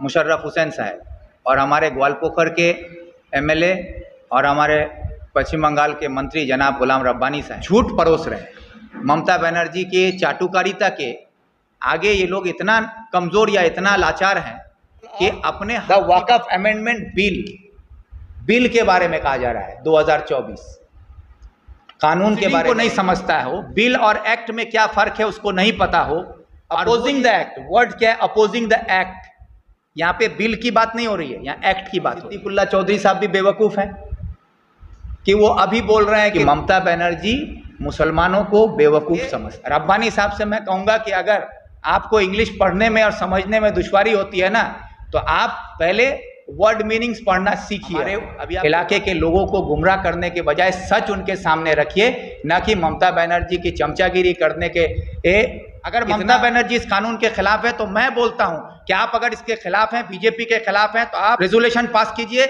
मुशर्रफ हुसैन साहब और हमारे ग्वालपोखर के एमएलए और हमारे पश्चिम बंगाल के मंत्री जनाब गुलाम रब्बानी साहब झूठ परोस रहे हैं। ममता बनर्जी के चाटुकारिता के आगे ये लोग इतना कमज़ोर या इतना लाचार हैं कि अपने द वक़्फ़ अमेंडमेंट बिल के बारे में कहा जा रहा है 2024 कानून के बारे में नहीं समझता है। वो बिल और एक्ट में क्या फ़र्क है उसको नहीं पता हो। अपोजिंग द एक्ट, वर्ड क्या है? Opposing the act. यहाँ पे बिल की बात नहीं हो रही है, यहाँ एक्ट की बात हो रही है। सिद्दीकुल्लाह चौधरी साहब भी बेवकूफ़ हैं कि वो अभी बोल रहे हैं कि ममता बनर्जी मुसलमानों को बेवकूफ़ समझते। रब्बानी साहब से मैं कहूँगा कि अगर आपको इंग्लिश पढ़ने में और समझने में दुश्वारी होती है ना, तो आप पहले वर्ड मीनिंग्स पढ़ना सीखिए। अभी इलाके के लोगों को गुमराह करने के बजाय सच उनके सामने रखिए, ना कि ममता बनर्जी की चमचागिरी करने के। अगर ममता बनर्जी इस कानून के खिलाफ है तो मैं बोलता हूं कि आप अगर इसके खिलाफ हैं, बीजेपी के खिलाफ हैं, तो आप रेजोल्यूशन पास कीजिए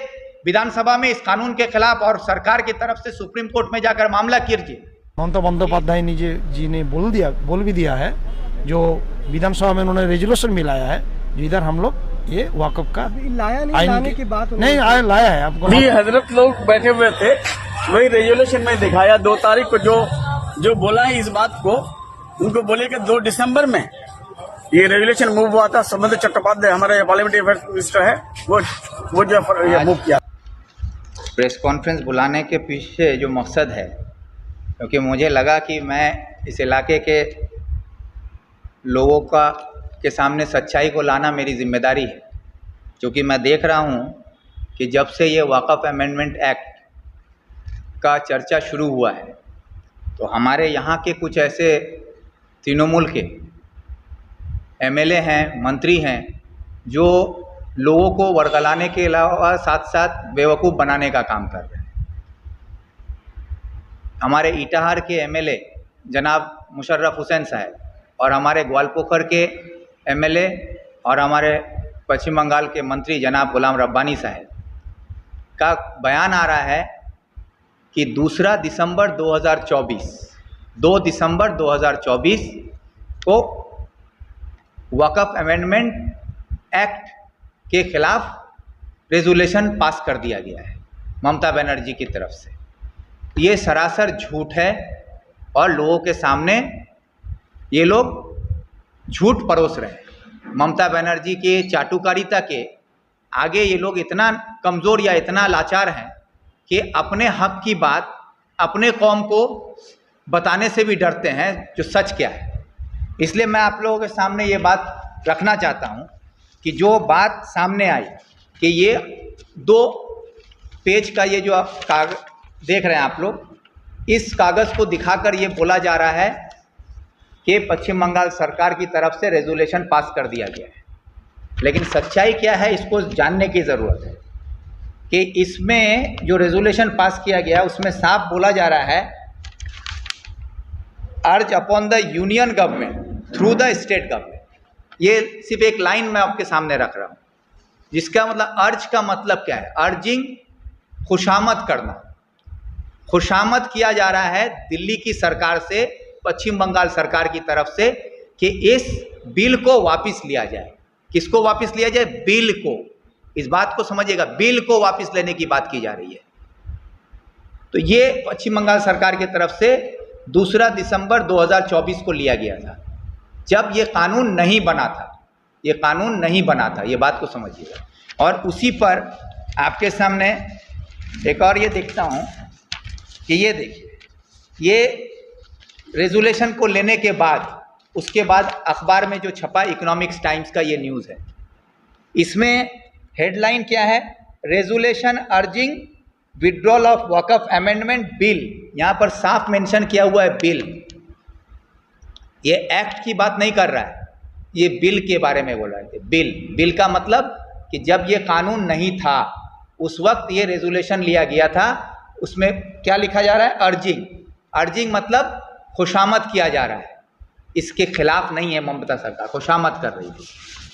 विधानसभा में इस कानून के खिलाफ और सरकार की तरफ से सुप्रीम कोर्ट में जाकर मामला कीजिए। ममता बंदोपाध्याय जी ने बोल भी दिया है, जो विधानसभा में उन्होंने रेजोल्यूशन भी लाया है, जो इधर हम लोग ये वाकफ का लाया नहीं, लाने की बात नहीं लाया है। आपको भी हजरत लोग बैठे हुए थे, वही रेजोल्यूशन में दिखाया 2 तारीख को जो बोला है इस बात को, उनको बोले कि 2 दिसंबर में ये रेजोल्यूशन मूव हुआ था। समन्त चट्टोपाध्याय हमारे पार्लियामेंट्री अफेयर्स मिनिस्टर है, वो जो मूव किया। प्रेस कॉन्फ्रेंस बुलाने के पीछे जो मकसद है, क्योंकि मुझे लगा कि मैं इस इलाके के लोगों के सामने सच्चाई को लाना मेरी जिम्मेदारी है, क्योंकि मैं देख रहा हूँ कि जब से ये वक़्फ़ अमेंडमेंट एक्ट का चर्चा शुरू हुआ है, तो हमारे यहाँ के कुछ ऐसे तृणमूल के एमएलए हैं, मंत्री हैं, जो लोगों को वर्गलाने के अलावा साथ साथ बेवकूफ़ बनाने का काम कर रहे हैं। हमारे इटाहार के एमएलए जनाब मुशर्रफ हुसैन साहब और हमारे ग्वालपोखर के एमएलए और हमारे पश्चिम बंगाल के मंत्री जनाब गुलाम रब्बानी साहब का बयान आ रहा है कि 2 दिसंबर 2024 को वक़्फ़ अमेंडमेंट एक्ट के खिलाफ रेजोल्यूशन पास कर दिया गया है ममता बनर्जी की तरफ से। ये सरासर झूठ है और लोगों के सामने ये लोग झूठ परोस रहे हैं। ममता बनर्जी के चाटुकारिता के आगे ये लोग इतना कमज़ोर या इतना लाचार हैं कि अपने हक की बात अपने कौम को बताने से भी डरते हैं, जो सच क्या है। इसलिए मैं आप लोगों के सामने ये बात रखना चाहता हूँ कि जो बात सामने आई कि ये 2 पेज का ये जो आप कागज़ देख रहे हैं आप लोग, इस कागज़ को दिखाकर ये बोला जा रहा है कि पश्चिम बंगाल सरकार की तरफ से रेजोल्यूशन पास कर दिया गया है। लेकिन सच्चाई क्या है इसको जानने की ज़रूरत है कि इसमें जो रेजोल्यूशन पास किया गया उसमें साफ बोला जा रहा है, अर्ज upon the union government through the state government. ये सिर्फ एक लाइन मैं आपके सामने रख रहा हूँ, जिसका मतलब अर्ज का मतलब क्या है? अर्जिंग, खुशामद करना। खुशामद किया जा रहा है दिल्ली की सरकार से, पश्चिम बंगाल सरकार की तरफ से, कि इस बिल को वापस लिया जाए। किसको वापस लिया जाए? बिल को। इस बात को समझिएगा, बिल को वापस लेने की बात की जा रही है। तो ये पश्चिम बंगाल सरकार की तरफ से 2 दिसंबर 2024 को लिया गया था, जब ये कानून नहीं बना था। ये कानून नहीं बना था, ये बात को समझिएगा। और उसी पर आपके सामने एक और ये देखता हूँ कि ये देखिए, ये रेजोल्यूशन को लेने के बाद उसके बाद अखबार में जो छपा इकोनॉमिक्स टाइम्स का ये न्यूज़ है। इसमें हेडलाइन क्या है? Resolution urging withdrawal of Waqf amendment bill. यहाँ पर साफ मेंशन किया हुआ है बिल। ये एक्ट की बात नहीं कर रहा है, ये बिल के बारे में बोल रहे थे। बिल का मतलब कि जब ये कानून नहीं था उस वक्त ये रेजोल्यूशन लिया गया था। उसमें क्या लिखा जा रहा है? अर्जिंग मतलब खुशामद किया जा रहा है, इसके खिलाफ नहीं है ममता सरकार, खुशामद कर रही थी।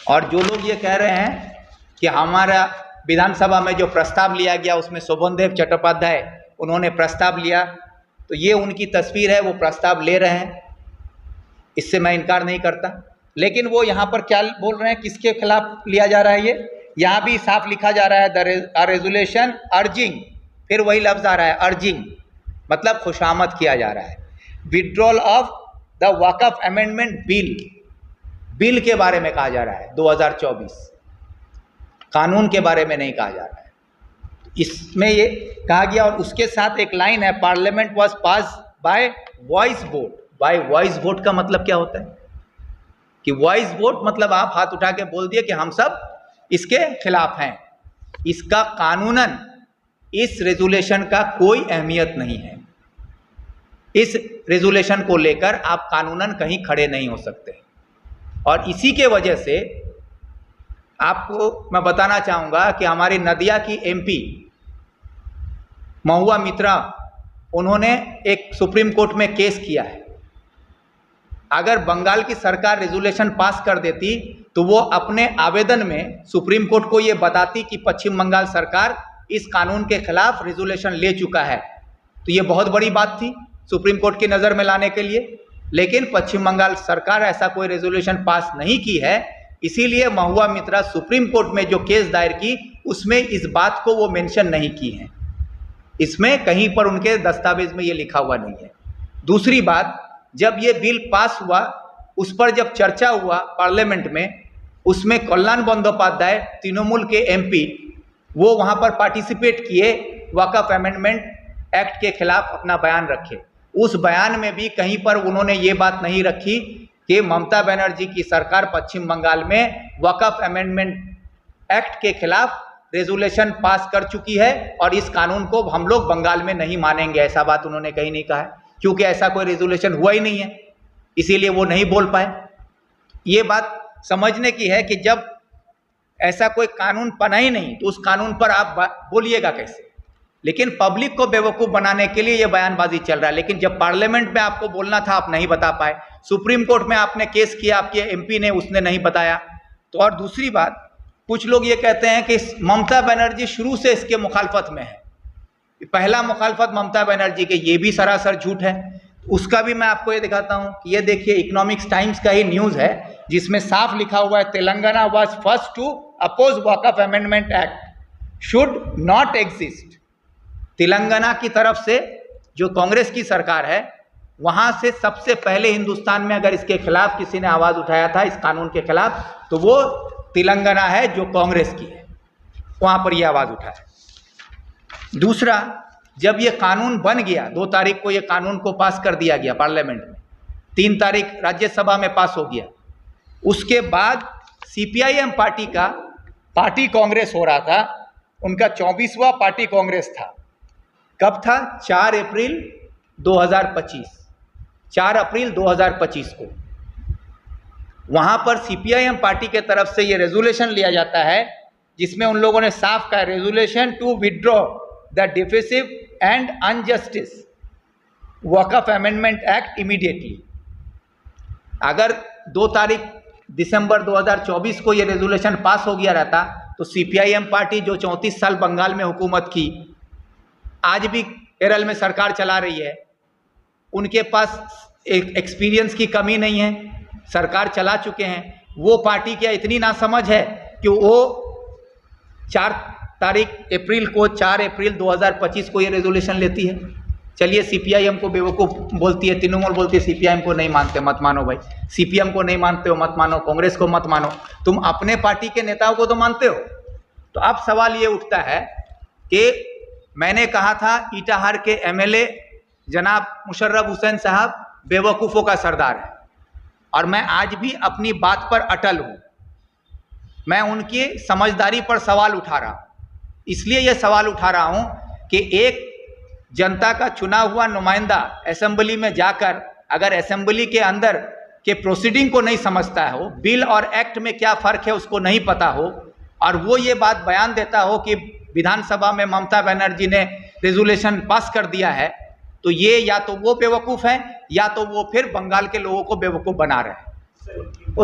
और जो लोग ये कह रहे हैं कि हमारा विधानसभा में जो प्रस्ताव लिया गया उसमें शोभनदेव चट्टोपाध्याय उन्होंने प्रस्ताव लिया, तो ये उनकी तस्वीर है, वो प्रस्ताव ले रहे हैं, इससे मैं इनकार नहीं करता। लेकिन वो यहाँ पर क्या बोल रहे हैं, किसके खिलाफ लिया जा रहा है ये? यहाँ भी साफ लिखा जा रहा है द रेजोल्यूशन अर्जिंग, फिर वही लफ्ज आ रहा है अर्जिंग, मतलब खुशामद किया जा रहा है। Withdrawal of the Waqf amendment bill, bill के बारे में कहा जा रहा है 2024, कानून के बारे में नहीं कहा जा रहा है। इसमें ये कहा गया और उसके साथ एक लाइन है, parliament was pass bye voice vote. Bye voice vote का मतलब क्या होता है कि वॉइस वोट मतलब आप हाथ उठा के बोल दिए कि हम सब इसके खिलाफ हैं। इसका कानूनन इस रेजोल्यूशन का कोई अहमियत नहीं है। इस रेजोल्यूशन को लेकर आप कानूनन कहीं खड़े नहीं हो सकते। और इसी के वजह से आपको मैं बताना चाहूँगा कि हमारी नदिया की एमपी महुआ मित्रा, उन्होंने एक सुप्रीम कोर्ट में केस किया है। अगर बंगाल की सरकार रेजोल्यूशन पास कर देती तो वो अपने आवेदन में सुप्रीम कोर्ट को ये बताती कि पश्चिम बंगाल सरकार इस कानून के खिलाफ रेजोल्यूशन ले चुका है। तो ये बहुत बड़ी बात थी सुप्रीम कोर्ट की नज़र में लाने के लिए, लेकिन पश्चिम बंगाल सरकार ऐसा कोई रेजोल्यूशन पास नहीं की है। इसीलिए महुआ मित्रा सुप्रीम कोर्ट में जो केस दायर की उसमें इस बात को वो मेंशन नहीं की है। इसमें कहीं पर उनके दस्तावेज में ये लिखा हुआ नहीं है। दूसरी बात, जब ये बिल पास हुआ उस पर जब चर्चा हुआ पार्लियामेंट में, उसमें कल्याण बंदोपाध्याय तृणमूल के एमपी वो वहाँ पर पार्टिसिपेट किए, वक्फ अमेंडमेंट एक्ट के खिलाफ अपना बयान रखे। उस बयान में भी कहीं पर उन्होंने ये बात नहीं रखी कि ममता बनर्जी की सरकार पश्चिम बंगाल में वक्फ अमेंडमेंट एक्ट के खिलाफ रेजोल्यूशन पास कर चुकी है और इस कानून को हम लोग बंगाल में नहीं मानेंगे। ऐसा बात उन्होंने कहीं नहीं कहा है, क्योंकि ऐसा कोई रेजोल्यूशन हुआ ही नहीं है, इसीलिए वो नहीं बोल पाए। ये बात समझने की है कि जब ऐसा कोई कानून बना ही नहीं तो उस कानून पर आप बोलिएगा कैसे। लेकिन पब्लिक को बेवकूफ़ बनाने के लिए ये बयानबाजी चल रहा है। लेकिन जब पार्लियामेंट में आपको बोलना था आप नहीं बता पाए, सुप्रीम कोर्ट में आपने केस किया, आपके एमपी ने, उसने नहीं बताया। तो और दूसरी बात, कुछ लोग ये कहते हैं कि ममता बनर्जी शुरू से इसके मुखालफत में है, पहला मुखालफत ममता बनर्जी के, ये भी सरासर झूठ है। उसका भी मैं आपको ये दिखाता हूँ कि ये देखिए इकोनॉमिक्स टाइम्स का ही न्यूज़ है जिसमें साफ लिखा हुआ है, Telangana was first to oppose Waqf amendment act should not exist. Telangana की तरफ से जो कांग्रेस की सरकार है वहाँ से सबसे पहले हिंदुस्तान में अगर इसके खिलाफ किसी ने आवाज़ उठाया था इस कानून के खिलाफ तो वो तेलंगाना है जो कांग्रेस की है, वहाँ पर ये आवाज़ उठाया। दूसरा, जब ये कानून बन गया 2 तारीख को ये कानून को पास कर दिया गया पार्लियामेंट में, 3 तारीख राज्यसभा में पास हो गया। उसके बाद सीपीआईएम पार्टी का पार्टी कांग्रेस हो रहा था, उनका 24वां पार्टी कांग्रेस था। कब था? 4 अप्रैल 2025, 4 अप्रैल 2025 को वहाँ पर सीपीआईएम पार्टी के तरफ से ये रेजोल्यूशन लिया जाता है जिसमें उन लोगों ने साफ कहा, resolution to withdraw the divisive and injustice Waqf amendment act immediately. अगर 2 तारीख दिसंबर 2024 को ये रेजोल्यूशन पास हो गया रहता तो सीपीआईएम पार्टी जो 34 साल बंगाल में हुकूमत की, आज भी केरल में सरकार चला रही है, उनके पास एक एक्सपीरियंस की कमी नहीं है, सरकार चला चुके हैं। वो पार्टी क्या इतनी नासमझ है कि वो 4 अप्रैल 2025 को ये रेजोल्यूशन लेती है। चलिए सीपीआईएम को बेवकूफ़ बोलती है, तृणमूल बोलती है सीपीआईएम को नहीं मानते, मत मानो भाई। सीपीएम को नहीं मानते हो मत मानो, कांग्रेस को मत मानो, तुम अपने पार्टी के नेताओं को तो मानते हो। तो अब सवाल ये उठता है कि मैंने कहा था इटाहार के एमएलए जनाब मुशर्रफ हुसैन साहब बेवकूफ़ों का सरदार है और मैं आज भी अपनी बात पर अटल हूँ। मैं उनकी समझदारी पर सवाल उठा रहा हूँ। इसलिए यह सवाल उठा रहा हूँ कि एक जनता का चुना हुआ नुमाइंदा असेंबली में जाकर अगर असेंबली के अंदर के प्रोसीडिंग को नहीं समझता हो, बिल और एक्ट में क्या फ़र्क है उसको नहीं पता हो, और वो ये बात बयान देता हो कि विधानसभा में ममता बनर्जी ने रेजोल्यूशन पास कर दिया है, तो ये या तो वो बेवकूफ़ हैं या तो वो फिर बंगाल के लोगों को बेवकूफ़ बना रहे हैं।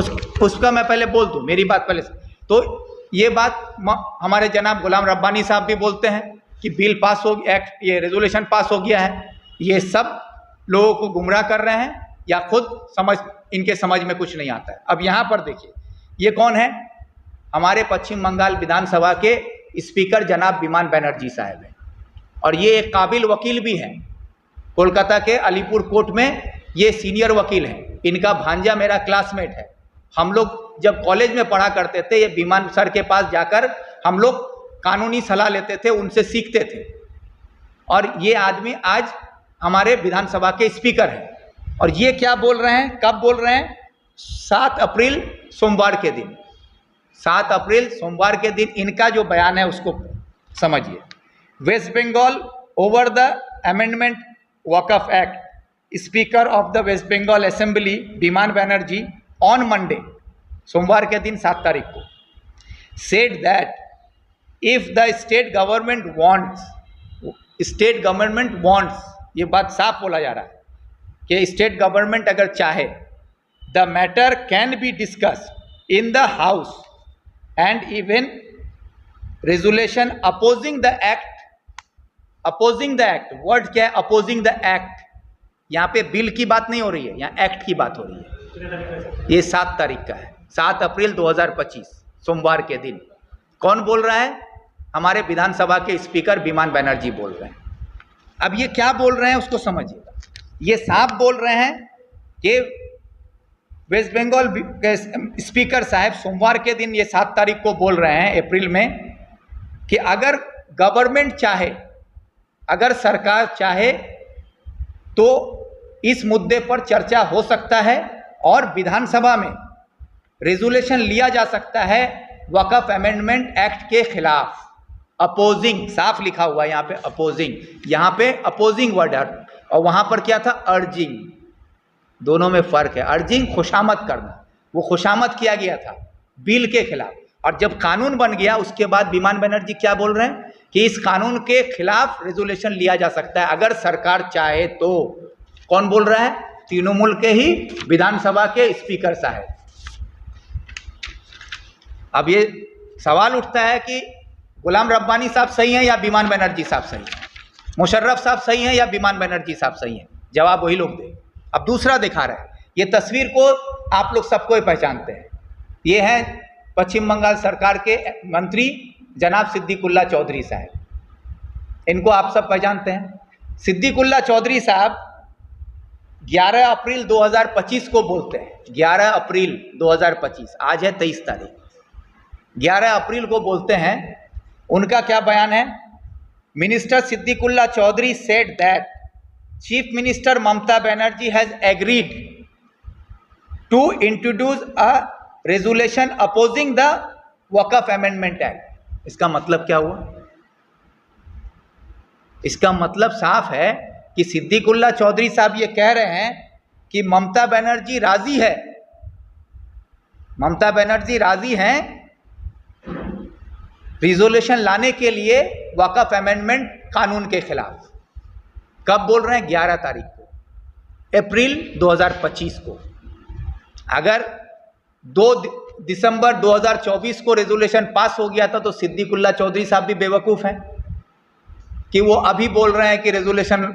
उसका मैं पहले बोल दूँ, मेरी बात पहले। तो ये बात हमारे जनाब गुलाम रब्बानी साहब भी बोलते हैं कि बिल पास हो, एक्ट ये रेजोल्यूशन पास हो गया है। ये सब लोगों को गुमराह कर रहे हैं या खुद समझ इनके समझ में कुछ नहीं आता है। अब यहाँ पर देखिए, ये कौन है? हमारे पश्चिम बंगाल विधानसभा के स्पीकर जनाब विमान बनर्जी साहब हैं, और ये एक काबिल वकील भी हैं। कोलकाता के अलीपुर कोर्ट में ये सीनियर वकील हैं। इनका भांजा मेरा क्लासमेट है। हम लोग जब कॉलेज में पढ़ा करते थे, ये विमान सर के पास जाकर हम लोग कानूनी सलाह लेते थे, उनसे सीखते थे। और ये आदमी आज हमारे विधानसभा के स्पीकर हैं। और ये क्या बोल रहे हैं, कब बोल रहे हैं? 7 अप्रैल सोमवार के दिन, 7 अप्रैल सोमवार के दिन इनका जो बयान है उसको समझिए। West Bengal over the amendment Waqf act, speaker of the West Bengal assembly Biman Banerjee on Monday, सोमवार के दिन 7 तारीख को, said that if the state government wants, ये बात साफ बोला जा रहा है कि स्टेट गवर्नमेंट अगर चाहे, the matter can be discussed in the house and even resolution opposing the act. Opposing the act, word क्या है? Opposing the act. यहाँ पे बिल की बात नहीं हो रही है, यहाँ एक्ट की बात हो रही है। ये 7 तारीख का है, 7 अप्रैल 2025 सोमवार के दिन। कौन बोल रहा है? हमारे विधानसभा के स्पीकर विमान बनर्जी बोल रहे हैं। अब ये क्या बोल रहे हैं उसको समझिएगा। ये साफ बोल रहे हैं कि वेस्ट बंगाल के स्पीकर साहब सोमवार के दिन, ये 7 तारीख को बोल रहे हैं अप्रैल में, कि अगर गवर्नमेंट चाहे, अगर सरकार चाहे तो इस मुद्दे पर चर्चा हो सकता है और विधानसभा में रेजोल्यूशन लिया जा सकता है वक्फ अमेंडमेंट एक्ट के खिलाफ। अपोजिंग साफ लिखा हुआ है यहाँ पे, अपोजिंग, यहाँ पे अपोजिंग वर्ड है, और वहाँ पर क्या था? अर्जिंग। दोनों में फर्क है। अर्जिंग खुशामद करना, वो खुशामद किया गया था बिल के खिलाफ, और जब कानून बन गया उसके बाद विमान बनर्जी क्या बोल रहे हैं कि इस कानून के खिलाफ रेजोल्यूशन लिया जा सकता है अगर सरकार चाहे तो। कौन बोल रहा है? तृणमूल के ही विधानसभा के स्पीकर साहब। अब ये सवाल उठता है कि गुलाम रब्बानी साहब सही हैं या विमान बनर्जी साहब सही हैं? मुशर्रफ साहब सही हैं या विमान बनर्जी साहब सही हैं? जवाब वही लोग दें। अब दूसरा दिखा रहा है, ये तस्वीर को आप लोग सबको पहचानते हैं। ये हैं पश्चिम बंगाल सरकार के मंत्री जनाब सिद्दीकुल्ला चौधरी साहब। इनको आप सब पहचानते हैं। सिद्दीकुल्ला चौधरी साहब 11 अप्रैल 2025 को बोलते हैं, 11 अप्रैल 2025, आज है 23 तारीख, 11 अप्रैल को बोलते हैं। उनका क्या बयान है? Minister Siddiqullah Chowdhury said that chief minister Mamata Banerjee has agreed to introduce a resolution opposing the Waqf amendment act. इसका मतलब क्या हुआ? इसका मतलब साफ है कि सिद्दीकुल्ला चौधरी साहब ये कह रहे हैं कि ममता बनर्जी राजी है, ममता बनर्जी राजी हैं रिजोल्यूशन लाने के लिए वक्फ अमेंडमेंट कानून के खिलाफ। कब बोल रहे हैं? 11 तारीख को, अप्रैल 2025 को। अगर 2 दिसंबर 2024 को रेजोल्यूशन पास हो गया था तो सिद्दीकुल्ला चौधरी साहब भी बेवकूफ़ हैं कि वो अभी बोल रहे हैं कि रेजोल्यूशन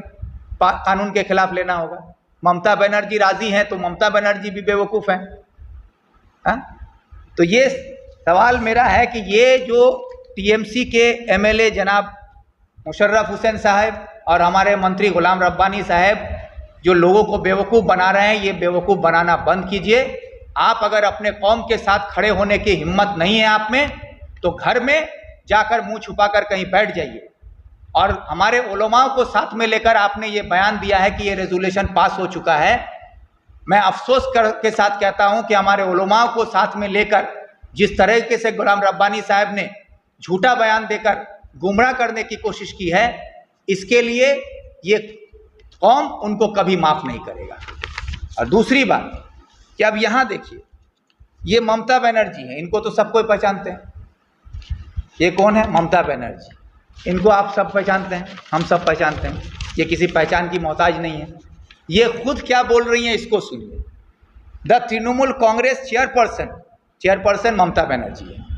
कानून के खिलाफ लेना होगा। ममता बनर्जी राजी हैं तो ममता बनर्जी भी बेवकूफ़ हैं। तो ये सवाल मेरा है कि ये जो टीएमसी के एमएलए जनाब मुशर्रफ हुसैन साहब और हमारे मंत्री गुलाम रब्बानी साहब जो लोगों को बेवकूफ़ बना रहे हैं, ये बेवकूफ़ बनाना बंद कीजिए। आप अगर अपने कौम के साथ खड़े होने की हिम्मत नहीं है आप में, तो घर में जाकर मुंह छुपाकर कहीं बैठ जाइए। और हमारे उलमाओं को साथ में लेकर आपने ये बयान दिया है कि ये रेजोल्यूशन पास हो चुका है। मैं अफसोस के साथ कहता हूं कि हमारे उलमाओं को साथ में लेकर जिस तरीके से गुलाम रब्बानी साहब ने झूठा बयान देकर गुमराह करने की कोशिश की है, इसके लिए ये कौम उनको कभी माफ़ नहीं करेगा। और दूसरी बात कि अब यहाँ देखिए, ये ममता बनर्जी हैं, इनको तो सब कोई पहचानते हैं। ये कौन है? ममता बनर्जी। इनको आप सब पहचानते हैं, हम सब पहचानते हैं, ये किसी पहचान की मोहताज नहीं है। ये खुद क्या बोल रही हैं इसको सुनिए। द तृणमूल कांग्रेस चेयरपर्सन ममता बनर्जी है।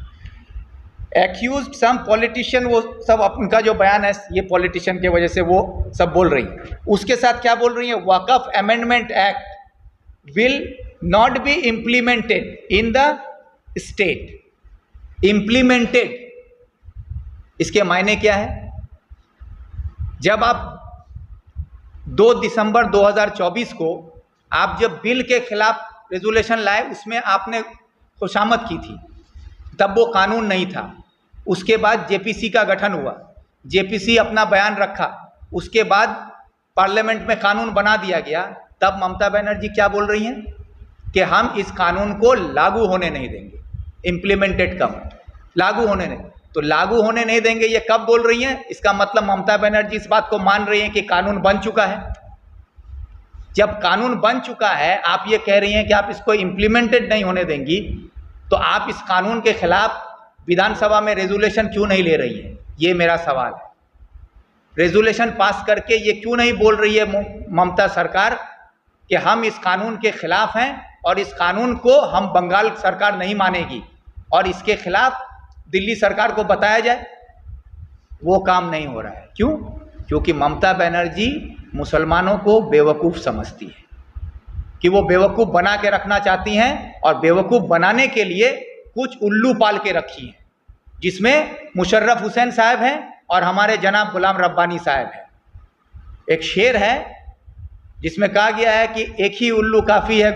एक्यूज सम पॉलिटिशियन, वो सब उनका जो बयान है ये पॉलिटिशियन की वजह से वो सब बोल रही है। उसके साथ क्या बोल रही है? Waqf amendment act will not be implemented in the state. Implemented, इसके मायने क्या है? जब आप 2 दिसंबर 2024 को आप जब बिल के खिलाफ रेजोल्यूशन लाए, उसमें आपने खुशामद की थी, तब वो कानून नहीं था। उसके बाद जेपीसी का गठन हुआ, जेपीसी अपना बयान रखा, उसके बाद पार्लियामेंट में कानून बना दिया गया। तब ममता बनर्जी क्या बोल रही हैं कि हम इस कानून को लागू होने नहीं देंगे। इम्प्लीमेंटेड कब? लागू होने नहीं। तो लागू होने नहीं देंगे ये कब बोल रही हैं? इसका मतलब ममता बनर्जी इस बात को मान रही हैं कि कानून बन चुका है। जब कानून बन चुका है, आप ये कह रही हैं कि आप इसको इम्प्लीमेंटेड नहीं होने देंगी, तो आप इस कानून के खिलाफ विधानसभा में रेजोल्यूशन क्यों नहीं ले रही हैं? ये मेरा सवाल है। रेजोल्यूशन पास करके ये क्यों नहीं बोल रही है ममता सरकार कि हम इस कानून के खिलाफ हैं और इस कानून को हम बंगाल सरकार नहीं मानेगी और इसके खिलाफ दिल्ली सरकार को बताया जाए? वो काम नहीं हो रहा है। क्यों? क्योंकि ममता बनर्जी मुसलमानों को बेवकूफ़ समझती है, कि वो बेवकूफ़ बना के रखना चाहती हैं और बेवकूफ़ बनाने के लिए कुछ उल्लू पाल के रखी हैं, जिसमें मुशर्रफ हुसैन साहब हैं और हमारे जनाब गुलाम रब्बानी साहब हैं। एक शेर है जिसमें कहा गया है कि एक ही उल्लू काफ़ी है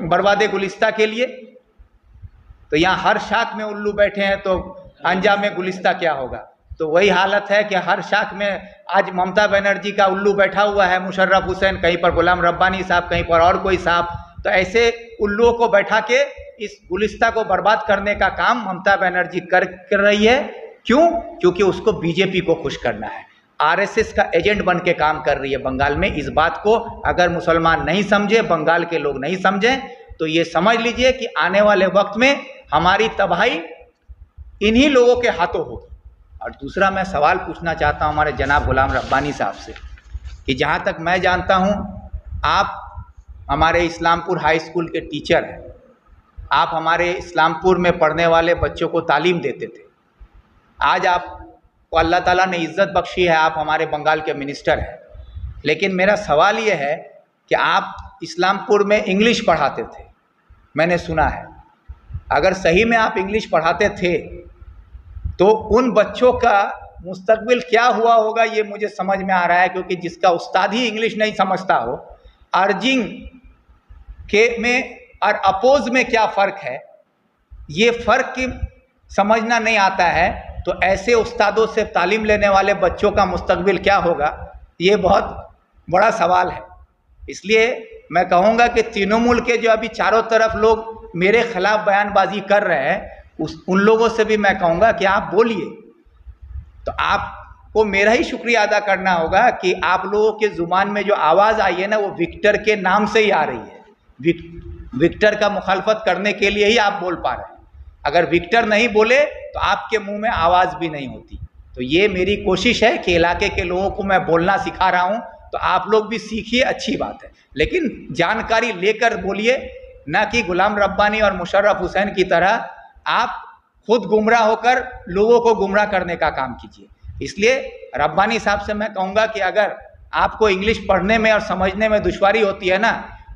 बर्बादे गुलिस्ता के लिए। तो यहाँ हर शाख में उल्लू बैठे हैं, तो अंजाम में गुलिस्ता क्या होगा? तो वही हालत है कि हर शाख में आज ममता बनर्जी का उल्लू बैठा हुआ है, मुशर्रफ हुसैन, कहीं पर गुलाम रब्बानी साहब, कहीं पर और कोई साहब। तो ऐसे उल्लुओं को बैठा के इस गुलिस्ता को बर्बाद करने का काम ममता बनर्जी कर रही है। क्यों? क्योंकि उसको बीजेपी को खुश करना है, आरएसएस का एजेंट बन के काम कर रही है बंगाल में। इस बात को अगर मुसलमान नहीं समझे, बंगाल के लोग नहीं समझें, तो ये समझ लीजिए कि आने वाले वक्त में हमारी तबाही इन्हीं लोगों के हाथों होगी। और दूसरा मैं सवाल पूछना चाहता हूं हमारे जनाब गुलाम रब्बानी साहब से कि जहां तक मैं जानता हूं, आप हमारे इस्लामपुर हाई स्कूल के टीचर हैं, आप हमारे इस्लामपुर में पढ़ने वाले बच्चों को तालीम देते थे। आज आपको अल्लाह ताला ने इज़्ज़त बख्शी है, आप हमारे बंगाल के मिनिस्टर हैं। लेकिन मेरा सवाल ये है कि आप इस्लामपुर में इंग्लिश पढ़ाते थे, मैंने सुना है। अगर सही में आप इंग्लिश पढ़ाते थे तो उन बच्चों का मुस्तकबिल क्या हुआ होगा ये मुझे समझ में आ रहा है, क्योंकि जिसका उस्ताद ही इंग्लिश नहीं समझता हो, अर्जिंग के में और अपोज में क्या फ़र्क है, ये फ़र्क समझना नहीं आता है। तो ऐसे उस्तादों से तालीम लेने वाले बच्चों का मुस्तकबिल क्या होगा, ये बहुत बड़ा सवाल है। इसलिए मैं कहूँगा कि तृणमूल के जो अभी चारों तरफ लोग मेरे खिलाफ बयानबाजी कर रहे हैं, उन लोगों से भी मैं कहूँगा कि आप बोलिए। तो आपको मेरा ही शुक्रिया अदा करना होगा कि आप लोगों के ज़ुबान में जो आवाज़ आई है ना, वो विक्टर के नाम से ही आ रही है। विक्टर का मुखालफत करने के लिए ही आप बोल पा रहे हैं। अगर विक्टर नहीं बोले तो आपके मुंह में आवाज़ भी नहीं होती। तो ये मेरी कोशिश है कि इलाके के लोगों को मैं बोलना सिखा रहा हूँ, तो आप लोग भी सीखिए, अच्छी बात है। लेकिन जानकारी लेकर बोलिए, ना कि गुलाम रब्बानी और मुशर्रफ हुसैन की तरह आप खुद गुमराह होकर लोगों को गुमराह करने का काम कीजिए। इसलिए रब्बानी साहब से मैं कहूँगा कि अगर आपको इंग्लिश पढ़ने में और समझने में दुश्वारी होती है ना,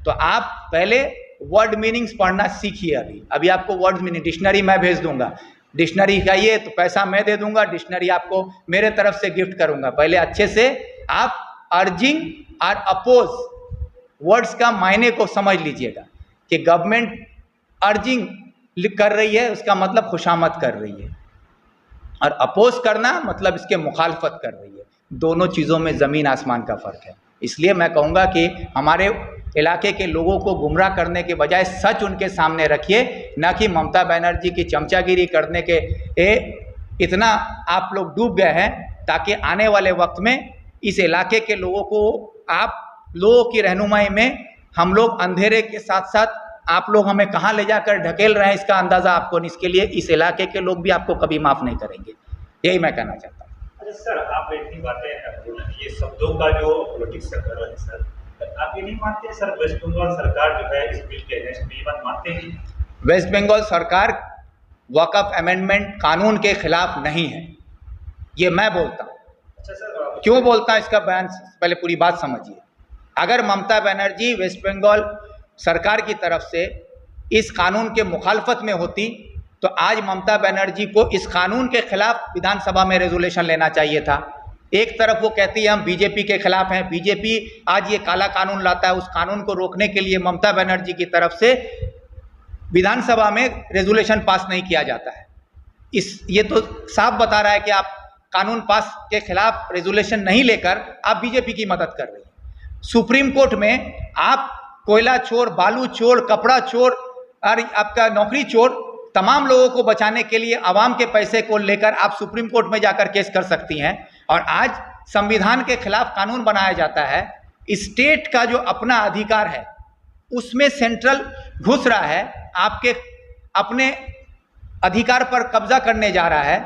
तो आप पहले वर्ड मीनिंग्स पढ़ना सीखिए। अभी आपको वर्ड मीनिंग डिक्शनरी मैं भेज दूंगा, डिक्शनरी चाहिए तो पैसा मैं दे दूंगा, डिक्शनरी आपको मेरे तरफ से गिफ्ट करूंगा। पहले अच्छे से आप अर्जिंग और अपोज वर्ड्स का मायने को समझ लीजिएगा कि गवर्नमेंट अर्जिंग कर रही है, उसका मतलब खुशामद कर रही है, और अपोज करना मतलब इसके मुखालफत कर रही है। दोनों चीज़ों में ज़मीन आसमान का फ़र्क है। इसलिए मैं कहूँगा कि हमारे इलाके के लोगों को गुमराह करने के बजाय सच उनके सामने रखिए, ना कि ममता बनर्जी की चमचागिरी करने के इतना आप लोग डूब गए हैं, ताकि आने वाले वक्त में इस इलाके के लोगों को आप लोगों की रहनुमाई में हम लोग अंधेरे के साथ साथ आप लोग हमें कहाँ ले जाकर ढकेल रहे हैं, इसका अंदाज़ा आपको नहीं। इसके लिए इस इलाके के लोग भी आपको कभी माफ़ नहीं करेंगे। यही मैं कहना चाहता हूँ। अच्छा सर, आप इतनी बातें ये शब्दों का जो पॉलिटिक्स कर रहे हैं सर, आप ये नहीं मानते सर वेस्ट बंगाल सरकार जो है इस बिल के अगेंस्ट में, ये बात मानते हैं? वेस्ट बंगाल सरकार वक़्फ़ अमेंडमेंट कानून के खिलाफ नहीं है, ये मैं बोलता हूँ। अच्छा सर, क्यों बोलता हूँ इसका बयान पहले पूरी बात समझिए। अगर ममता बनर्जी वेस्ट बंगाल सरकार की तरफ से इस कानून के मुखालफत में होती तो आज ममता बनर्जी को इस कानून के खिलाफ विधानसभा में रेजोल्यूशन लेना चाहिए था। एक तरफ वो कहती है हम बीजेपी के खिलाफ हैं, बीजेपी आज ये काला कानून लाता है, उस कानून को रोकने के लिए ममता बनर्जी की तरफ से विधानसभा में रेजोल्यूशन पास नहीं किया जाता है। ये तो साफ बता रहा है कि आप कानून पास के खिलाफ रेजोल्यूशन नहीं लेकर आप बीजेपी की मदद कर रही हैं। सुप्रीम कोर्ट में आप कोयला चोर, बालू चोर, कपड़ा चोर और आपका नौकरी चोर, तमाम लोगों को बचाने के लिए आवाम के पैसे को लेकर आप सुप्रीम कोर्ट में जाकर केस कर सकती हैं। और आज संविधान के खिलाफ कानून बनाया जाता है। स्टेट का जो अपना अधिकार है उसमें सेंट्रल घुस रहा है, आपके अपने अधिकार पर कब्जा करने जा रहा है,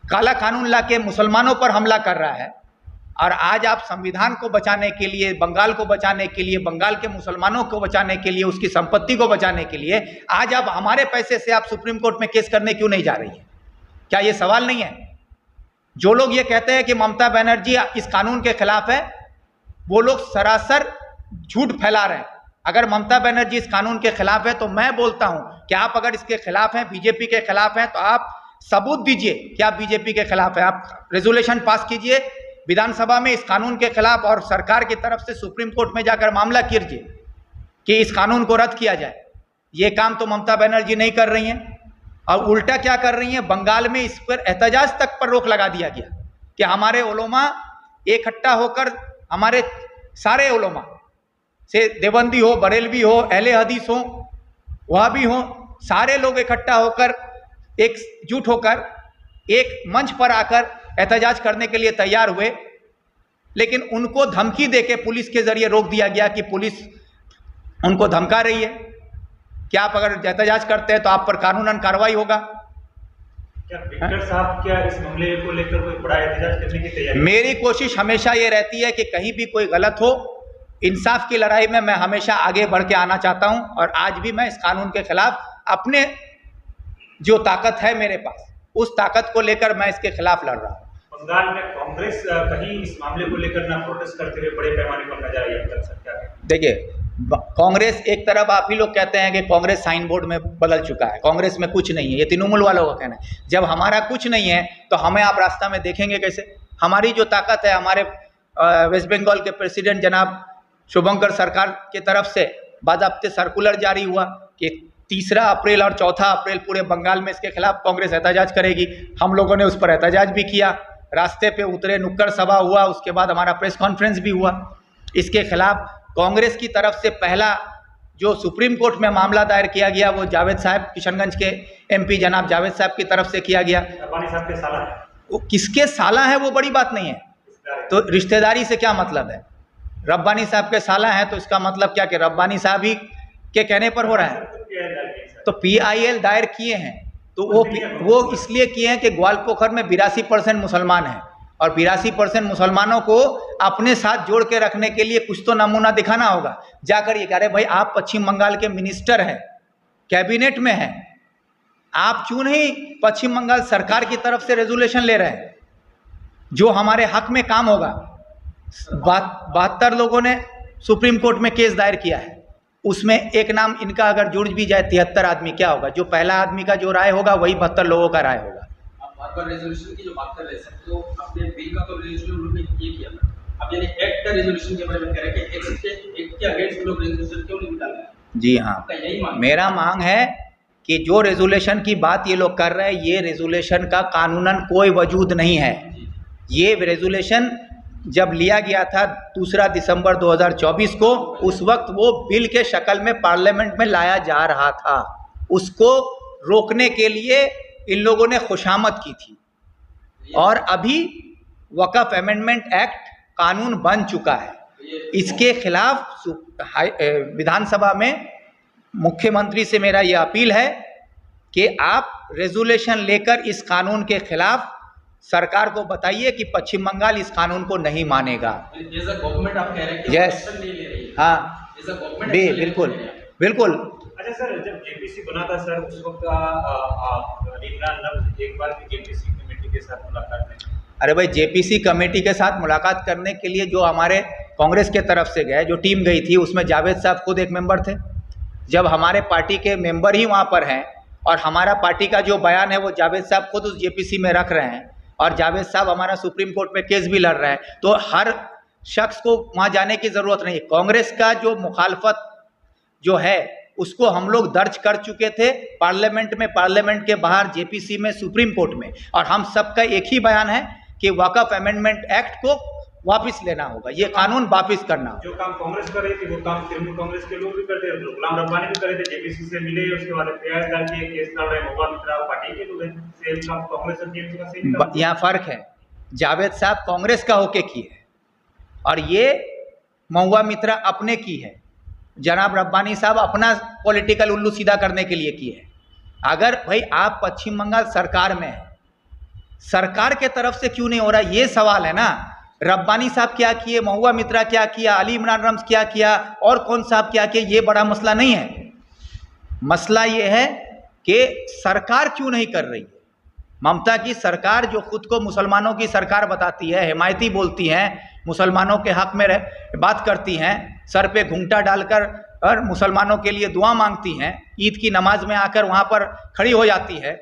काला कानून लाके मुसलमानों पर हमला कर रहा है। और आज आप संविधान को बचाने के लिए, बंगाल को बचाने के लिए, बंगाल के मुसलमानों को बचाने के लिए, उसकी संपत्ति को बचाने के लिए आज आप हमारे पैसे से आप सुप्रीम कोर्ट में केस करने क्यों नहीं जा रही है? क्या ये सवाल नहीं है? जो लोग ये कहते हैं कि ममता बनर्जी इस कानून के खिलाफ है, वो लोग सरासर झूठ फैला रहे हैं। अगर ममता बनर्जी इस कानून के खिलाफ है तो मैं बोलता हूं कि आप अगर इसके खिलाफ हैं, बीजेपी के खिलाफ हैं, तो आप सबूत दीजिए कि आप बीजेपी के खिलाफ है। आप रेजोल्यूशन पास कीजिए विधानसभा में इस कानून के खिलाफ और सरकार की तरफ से सुप्रीम कोर्ट में जाकर मामला कीजिए कि इस कानून को रद्द किया जाए। ये काम तो ममता बनर्जी नहीं कर रही हैं और उल्टा क्या कर रही हैं, बंगाल में इस पर एहतजाज तक पर रोक लगा दिया गया कि हमारे उलमा इकट्ठा होकर, हमारे सारे उलमा से देवबंदी हो, बरेलवी हो, अहले हदीस हो, वहाबी हो, सारे लोग इकट्ठा होकर एकजुट होकर एक मंच पर आकर एहतजाज करने के लिए तैयार हुए। लेकिन उनको धमकी देके पुलिस के जरिए रोक दिया गया कि पुलिस उनको धमका रही है कि आप अगर एहतजाज करते हैं तो आप पर कानूनन कार्रवाई होगा। क्या विक्टर साहब क्या इस मामले को लेकर कोई बड़ा एहतजाज करने की तैयारी? मेरी कोशिश हमेशा ये रहती है कि कहीं भी कोई गलत हो, इंसाफ की लड़ाई में मैं हमेशा आगे बढ़ के आना चाहता हूं। और आज भी मैं इस कानून के खिलाफ अपने जो ताकत है मेरे पास, उस ताकत को लेकर मैं इसके खिलाफ लड़ रहा हूं। बंगाल में कांग्रेस कहीं इस मामले को लेकर ना प्रोटेस्ट करते हुए बड़े पैमाने पर नजर आई अब तक सरकार। देखिए, कांग्रेस एक तरफ आप ही लोग कहते हैं कि कांग्रेस साइन बोर्ड में बदल चुका है, कांग्रेस में कुछ नहीं है, ये तृणमूल वालों का कहना है। जब हमारा कुछ नहीं है तो हमें आप रास्ता में देखेंगे कैसे? हमारी जो ताकत है, हमारे वेस्ट बंगाल के प्रेसिडेंट जनाब शुभंकर सरकार की तरफ से बाज़ाब्ते सर्कुलर जारी हुआ कि 3 अप्रैल और 4 अप्रैल पूरे बंगाल में इसके खिलाफ कांग्रेस एहतजाज करेगी। हम लोगों ने उस पर एहतजाज भी किया, रास्ते पे उतरे, नुक्कड़ सभा हुआ, उसके बाद हमारा प्रेस कॉन्फ्रेंस भी हुआ। इसके खिलाफ कांग्रेस की तरफ से पहला जो सुप्रीम कोर्ट में मामला दायर किया गया वो जावेद साहब, किशनगंज के एमपी जनाब जावेद साहब की तरफ से किया गया। रब्बानी साहब के साला है, वो किसके साला है वो बड़ी बात नहीं है, तो रिश्तेदारी से क्या मतलब है? रब्बानी साहब के साला है तो इसका मतलब क्या कि रब्बानी साहब ही के कहने पर हो रहा है? तो PIL दायर किए हैं तो वो इसलिए किए हैं कि ग्वालपोखर में 82% मुसलमान हैं और 82% मुसलमानों को अपने साथ जोड़ के रखने के लिए कुछ तो नमूना दिखाना होगा। जाकर ये कह रहे भाई आप पश्चिम बंगाल के मिनिस्टर हैं, कैबिनेट में हैं, आप क्यों नहीं पश्चिम बंगाल सरकार की तरफ से रेजोल्यूशन ले रहे हैं जो हमारे हक में काम होगा? 72 लोगों ने सुप्रीम कोर्ट में केस दायर किया है, उसमें एक नाम इनका अगर जुड़ भी जाए 73 आदमी, क्या होगा? जो पहला आदमी का जो राय होगा वही 72 लोगों का राय होगा। आप बार-बार रेजोल्यूशन की जो बात कर रहे हैं सर, तो अपने बिल का तो रेजोल्यूशन उन्होंने ये किया था, अब यानी एक्ट का रेजोल्यूशन के बारे में कह रहे हैं कि एक्ट के अगेंस्ट लोग रेजोल्यूशन क्यों नहीं डाल रहे? जी हाँ, मेरा मांग है कि जो रेजोल्यूशन की बात ये लोग कर रहे हैं, ये रेजोल्यूशन का कानूनन कोई वजूद नहीं है। ये रेजोल्यूशन जब लिया गया था 2 दिसंबर 2024 को, उस वक्त वो बिल के शक्ल में पार्लियामेंट में लाया जा रहा था, उसको रोकने के लिए इन लोगों ने खुशामद की थी। और अभी वक्फ अमेंडमेंट एक्ट कानून बन चुका है, इसके खिलाफ विधानसभा में मुख्यमंत्री से मेरा ये अपील है कि आप रेजोल्यूशन लेकर इस कानून के खिलाफ सरकार को बताइए कि पश्चिम बंगाल इस कानून को नहीं मानेगा। गवर्नमेंट आप कह रहे हैं कि यस, एक्शन नहीं ले रही है। हाँ बिल्कुल बिल्कुल। अच्छा सर, जब JPC बना था सर, उस वक्त इमरान नब एक बार भी JPC कमेटी के साथ मुलाकात नहीं? अरे भाई, JPC कमेटी के साथ मुलाकात करने के लिए जो हमारे कांग्रेस के तरफ से गए, जो टीम गई थी उसमें जावेद साहब खुद एक मेंबर थे। जब हमारे पार्टी के मेंबर ही वहाँ पर हैं और हमारा पार्टी का जो बयान है वो जावेद साहब खुद उस जेपीसी में रख रहे हैं और जावेद साहब हमारा सुप्रीम कोर्ट में केस भी लड़ रहे हैं, तो हर शख्स को वहाँ जाने की ज़रूरत नहीं है। कांग्रेस का जो मुखालफत जो है उसको हम लोग दर्ज कर चुके थे पार्लियामेंट में, पार्लियामेंट के बाहर, जेपीसी में, सुप्रीम कोर्ट में, और हम सबका एक ही बयान है कि वक्फ अमेंडमेंट एक्ट को वापस लेना होगा, ये कानून वापस करना होगा। जो काम कांग्रेस कर रही थी वो काम तृणमूल कांग्रेस के लोग भी करते हैं, गुलाम रब्बानी भी करे थे, जेपीसी से मिले, उसके बाद एफआईआर डाल के केस लड़ रहे महुआ मित्रा पार्टी के लोग हैं, सेम काम कांग्रेस और टीएमसी का सेम काम। यहाँ फर्क है, जावेद साहब कांग्रेस का होके किए है और ये महुआ मित्रा अपने की है, जनाब रब्बानी साहब अपना पॉलिटिकल उल्लू सीधा करने के लिए किए हैं। अगर भाई आप पश्चिम बंगाल सरकार में है, सरकार के तरफ से क्यों नहीं हो रहा, ये सवाल है ना। रब्बानी साहब क्या किए, महुआ मित्रा क्या किया, अली इमरान रम्स क्या किया और कौन साहब क्या किया, ये बड़ा मसला नहीं है। मसला ये है कि सरकार क्यों नहीं कर रही है। ममता की सरकार जो खुद को मुसलमानों की सरकार बताती है, हिमायती बोलती हैं, मुसलमानों के हक में बात करती हैं, सर पे घूंघटा डालकर और मुसलमानों के लिए दुआ मांगती हैं, ईद की नमाज में आकर वहाँ पर खड़ी हो जाती है,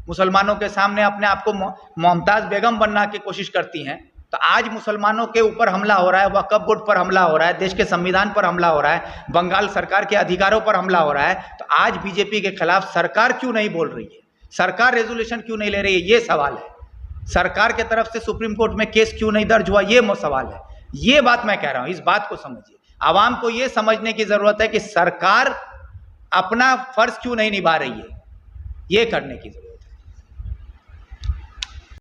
मुसलमानों के सामने अपने आप को मुमताज़ बेगम बनना की कोशिश करती हैं। तो आज मुसलमानों के ऊपर हमला हो रहा है, वक्फ बोर्ड पर हमला हो रहा है, देश के संविधान पर हमला हो रहा है, बंगाल सरकार के अधिकारों पर हमला हो रहा है, तो आज बीजेपी के खिलाफ सरकार क्यों नहीं बोल रही है, सरकार रेजोल्यूशन क्यों नहीं ले रही है, ये सवाल है। सरकार के तरफ से सुप्रीम कोर्ट में केस क्यों नहीं दर्ज हुआ, ये सवाल है। ये बात मैं कह रहा हूँ, इस बात को समझिए। आवाम को ये समझने की जरूरत है कि सरकार अपना फर्ज क्यों नहीं निभा रही है, ये करने की जरूरत है।